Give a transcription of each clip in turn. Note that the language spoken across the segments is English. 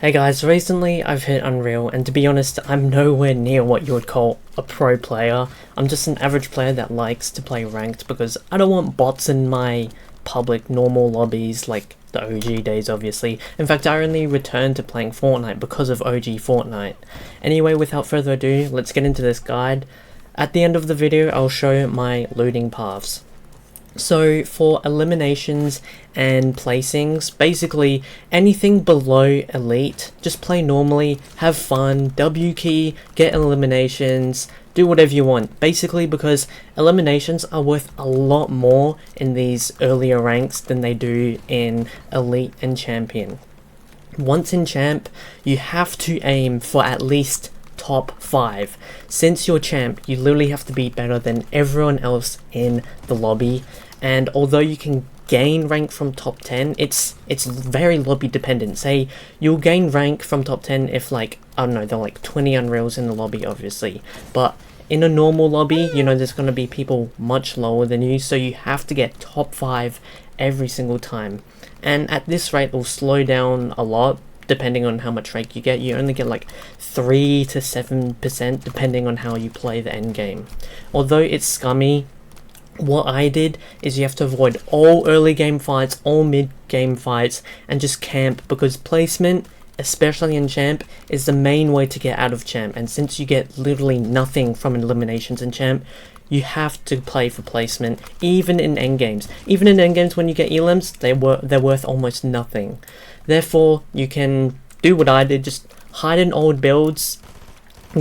Hey guys, recently I've hit Unreal, and to be honest, I'm nowhere near what you would call a pro player. I'm just an average player that likes to play ranked because I don't want bots in my public normal lobbies like the OG days, obviously. In fact, I only returned to playing Fortnite because of OG Fortnite. Anyway, without further ado, let's get into this guide. At the end of the video, I'll show my looting paths. So for eliminations and placings, basically anything below elite, just play normally, have fun, W key, get eliminations, do whatever you want. Basically because eliminations are worth a lot more in these earlier ranks than they do in elite and champion. Once in champ, you have to aim for at least top 5. Since you're champ, you literally have to be better than everyone else in the lobby, and although you can gain rank from top 10, it's very lobby dependent. Say you'll gain rank from top 10 if, like, I don't know, there are like 20 unreals in the lobby, obviously, but in a normal lobby, you know, there's going to be people much lower than you, so you have to get top 5 every single time, and at this rate it'll slow down a lot. Depending on how much rank you get, you only get like 3 to 7% depending on how you play the end game. Although it's scummy, what I did is you have to avoid all early game fights, all mid game fights, and just camp, because placement, especially in champ, is the main way to get out of champ. And since you get literally nothing from eliminations in champ, you have to play for placement, even in endgames. Even in endgames, when you get elims, they're worth almost nothing. Therefore, you can do what I did, just hide in old builds,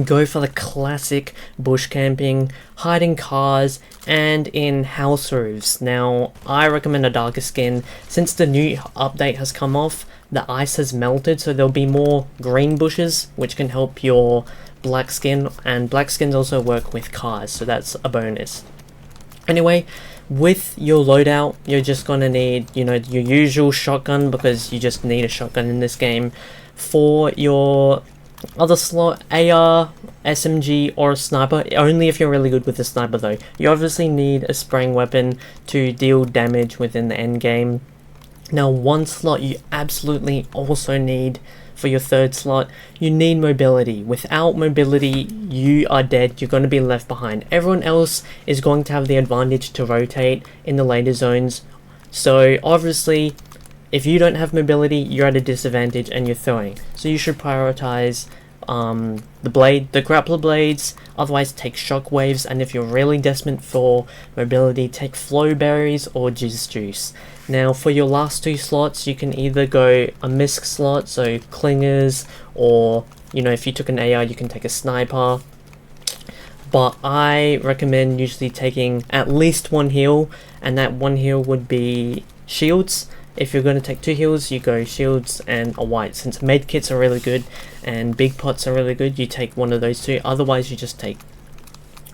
go for the classic bush camping, hide in cars, and in house roofs. Now, I recommend a darker skin. Since the new update has come off, the ice has melted, so there'll be more green bushes, which can help your black skin, and black skins also work with cars, so that's a bonus. Anyway, with your loadout, you're just gonna need, you know, your usual shotgun, because you just need a shotgun in this game. For your other slot, AR, SMG, or a sniper, only if you're really good with the sniper though. You obviously need a spraying weapon to deal damage within the end game. Now, one slot you absolutely also need for your third slot, you need mobility. Without mobility, you are dead. You're going to be left behind. Everyone else is going to have the advantage to rotate in the later zones. So obviously, if you don't have mobility, you're at a disadvantage and you're throwing. So you should prioritize the grappler blades, otherwise take shockwaves, and if you're really desperate for mobility, take flow berries or jizz juice. Now for your last two slots, you can either go a misc slot, so clingers, or, you know, if you took an AR, you can take a sniper. But I recommend usually taking at least one heal, and that one heal would be shields. If you're going to take two heals, you go shields and a white. Since medkits are really good and big pots are really good, you take one of those two. Otherwise, you just take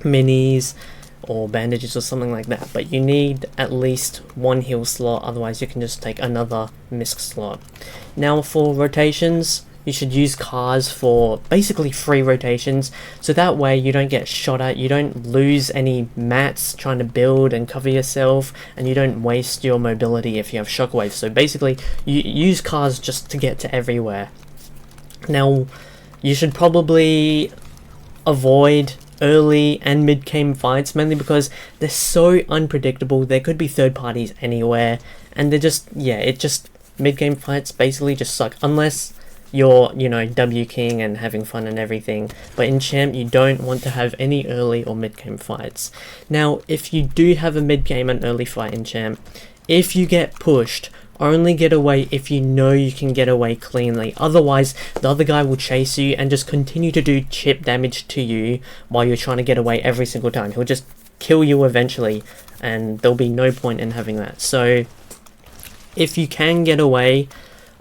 minis or bandages or something like that. But you need at least one heal slot, otherwise you can just take another misc slot. Now for rotations, you should use cars for basically free rotations, so that way you don't get shot at, you don't lose any mats trying to build and cover yourself, and you don't waste your mobility if you have shockwaves. So basically, you use cars just to get to everywhere. Now, you should probably avoid early and mid-game fights, mainly because they're so unpredictable. There could be third parties anywhere, and they're just, yeah, mid-game fights basically just suck, unless you're, you know, W king and having fun and everything. But in champ, you don't want to have any early or mid-game fights. Now, if you do have a mid-game and early fight in champ, if you get pushed, only get away if you know you can get away cleanly. Otherwise, the other guy will chase you and just continue to do chip damage to you while you're trying to get away every single time. He'll just kill you eventually, and there'll be no point in having that. So if you can get away,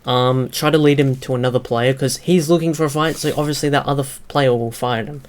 try to lead him to another player, because he's looking for a fight, so obviously that other player will fight him.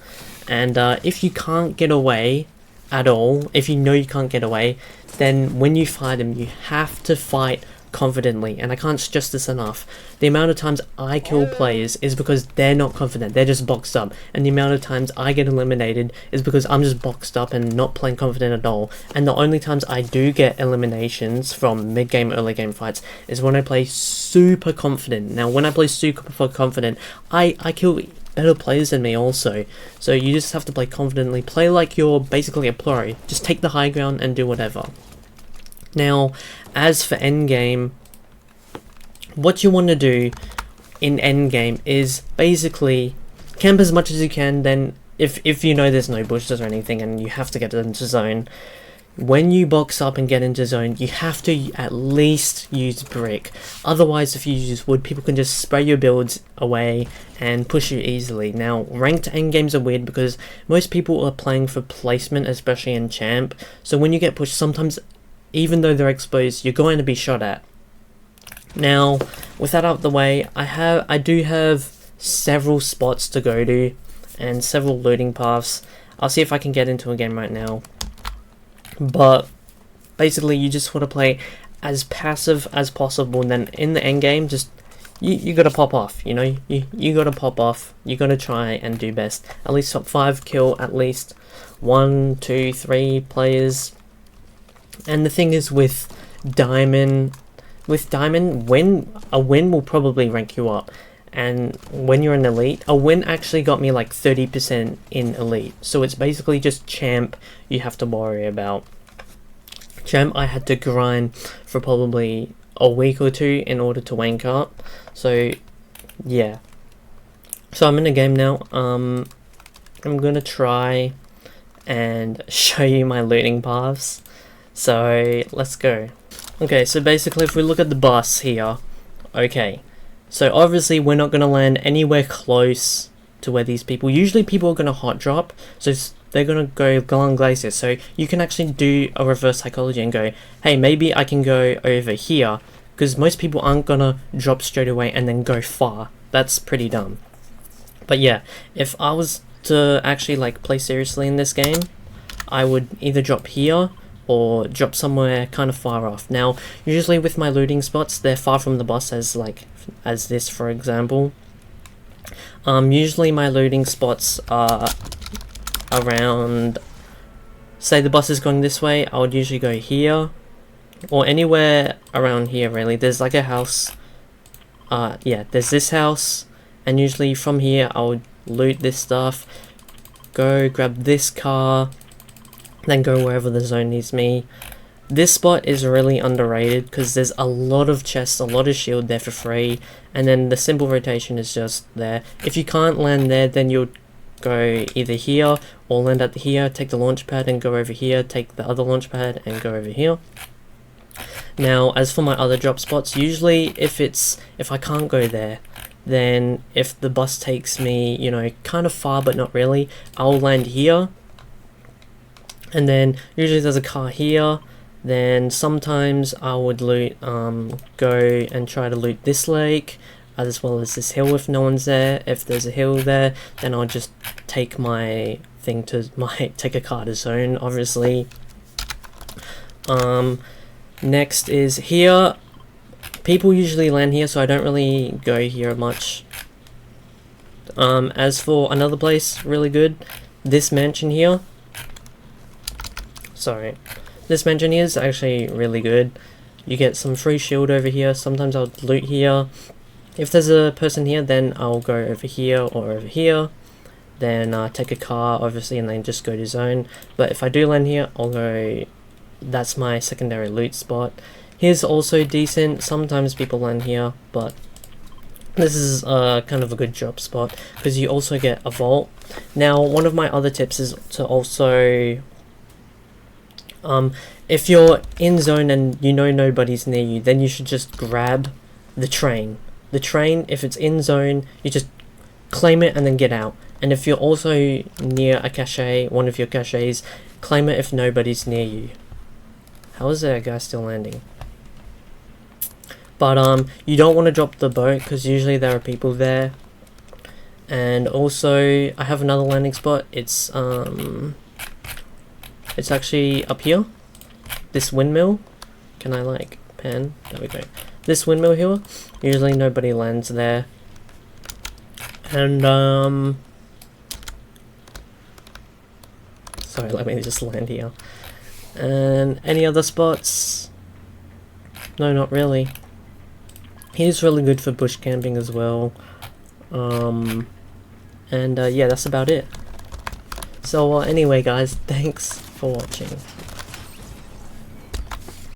And if you can't get away at all, if you know you can't get away, then when you fight him, you have to fight confidently, and I can't stress this enough. The amount of times I kill players is because they're not confident, they're just boxed up, and the amount of times I get eliminated is because I'm just boxed up and not playing confident at all. And the only times I do get eliminations from mid-game, early-game fights is when I play super confident. Now, when I play super confident, I kill better players than me also. So you just have to play confidently, play like you're basically a pro, just take the high ground and do whatever. Now, as for endgame, what you want to do in endgame is basically camp as much as you can. Then if you know there's no bushes or anything and you have to get into zone, when you box up and get into zone, you have to at least use brick. Otherwise, if you use wood, people can just spray your builds away and push you easily. Now, ranked endgames are weird because most people are playing for placement, especially in champ. So when you get pushed, sometimes even though they're exposed, you're going to be shot at. Now, with that out of the way, I do have several spots to go to and several looting paths. I'll see if I can get into a game right now. But basically, you just want to play as passive as possible, and then in the end game, just you gotta pop off. You know, you gotta pop off. You gotta try and do best. At least top 5 kill at least 1, 2, 3 players. And the thing is with diamond, when a win will probably rank you up. And when you're an elite, a win actually got me like 30% in elite. So it's basically just champ you have to worry about. Champ, I had to grind for probably a week or 2 in order to rank up. So yeah. So I'm in a game now. I'm gonna try and show you my looting paths. So let's go. Okay, so basically if we look at the bus here, okay. So obviously we're not going to land anywhere close to where these people, usually people are going to hot drop, so they're going to go Galan Glacier. So you can actually do a reverse psychology and go, hey, maybe I can go over here, because most people aren't going to drop straight away and then go far. That's pretty dumb. But yeah, if I was to actually like play seriously in this game, I would either drop here or drop somewhere kind of far off. Now, usually with my looting spots, they're far from the boss, as this for example. Usually my looting spots are around, say the boss is going this way, I would usually go here, or anywhere around here really. There's like a house, yeah, there's this house, and usually from here I would loot this stuff, go grab this car, then go wherever the zone needs me. This spot is really underrated because there's a lot of chests, a lot of shield there for free, and then the simple rotation is just there. If you can't land there, then you'll go either here or land at here, take the launch pad and go over here, take the other launch pad and go over here. Now, as for my other drop spots, usually if I can't go there, then if the bus takes me, you know, kind of far but not really, I'll land here. And then usually there's a car here. Then sometimes I would loot, go and try to loot this lake, as well as this hill if no one's there. If there's a hill there, then I'll just take my thing to take a car to zone, obviously. Next is here. People usually land here, so I don't really go here much. As for another place, really good, this mansion here. Sorry, this mansion here is actually really good. You get some free shield over here. Sometimes I'll loot here. If there's a person here, then I'll go over here or over here. Then take a car, obviously, and then just go to zone. But if I do land here, I'll go. That's my secondary loot spot. Here's also decent. Sometimes people land here, but this is kind of a good drop spot because you also get a vault. Now, one of my other tips is to also, if you're in zone and you know nobody's near you, then you should just grab the train. The train, if it's in zone, you just claim it and then get out. And if you're also near a cache, one of your caches, claim it if nobody's near you. How is there a guy still landing? But you don't want to drop the boat because usually there are people there. And also, I have another landing spot. It's actually up here. This windmill. Can I like pan? There we go. this windmill here, usually nobody lands there. And sorry, let me just land here. And any other spots? No, not really. He's really good for bush camping as well. And yeah, that's about it. So anyway guys, thanks for watching.